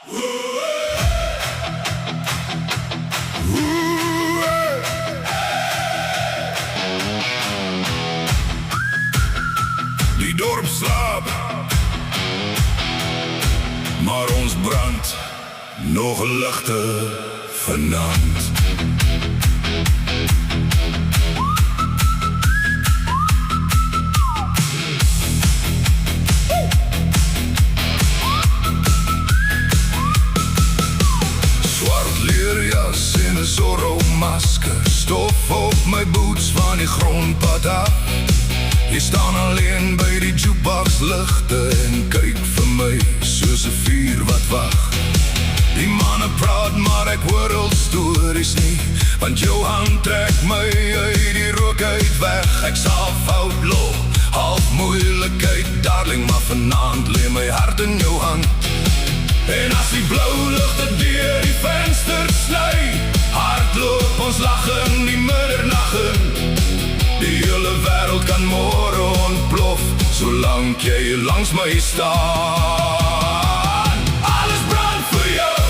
Die dorp slaapt, maar ons brand nog ligter vanaand. Swart leerjas en 'n Zorro-masker, stof op my boots van die grondpad af. Jy staan alleen by die jukebox ligte en kyk vir my soos 'n vuur wat wag. Die manne praat maar ek hoor al stories nie, want jou hand trek my uit die rook uit weg. Ek sal fout loop, half moeilikheid, darling, maar vanaand lê my hart in jou hand. En as die blou ligte deur die venster sny, hardloop ons lachen die middernaggen. Die hele wêreld kan môre ontplof, solank jy langs my staan. Alles brand vir jou,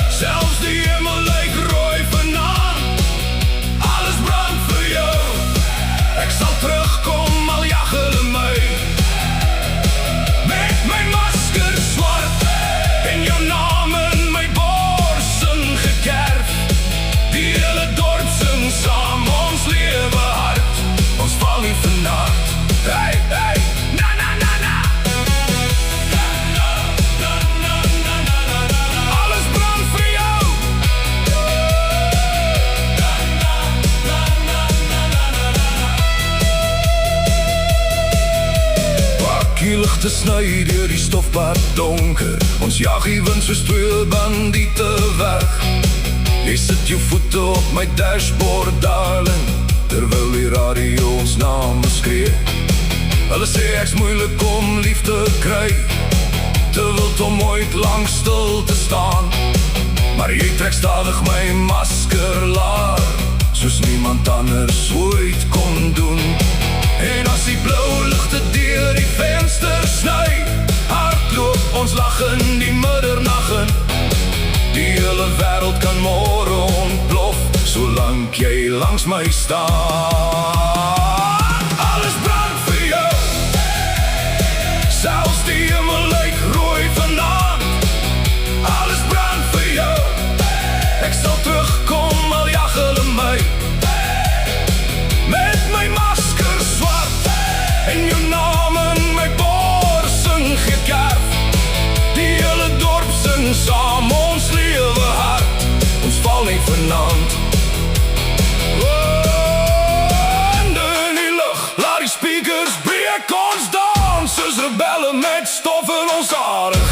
selfs die hemel lyk rooi vanaand. Alles brand vir jou, ek sal terugkom al jag hulle my. Met my masker swart en jou naam in my borsin gekerf. Die hele dorp sing saam, ons lewe hard, ons val nie vannacht. Hey, hey, na na na na. Alles brand vir jou. Pakkie ligte sny deur die stofpad donker, ons jag die wind soos twee bandiete weg. Jy sit jou voete op my dashboard, darling, terwyl die radio ons name skree. Hulle sê ek's moeilik om lief te kry, te wild om ooit lang stil te staan. Maar jy trek stadig my masker laag, soos niemand anders ooit kon doen. En as die blou ligte deur die venster sny, hardloop ons lachen die middernaggen. Die hele wêreld kan môre ontplof, solank jy langs my staan. Alles brand vir jou, selfs die hemel lyk rooi vanaand. Alles brand vir jou, ek sal terugkom al jag hulle my. Met my masker swart en jou naam in my borsin gekerf. Die hele dorp sing saam, ons lewe hard, ons val nie vanaand. Hande in die lug, laat die speakers breek ons dans, soos rebelle met stof in ons hare.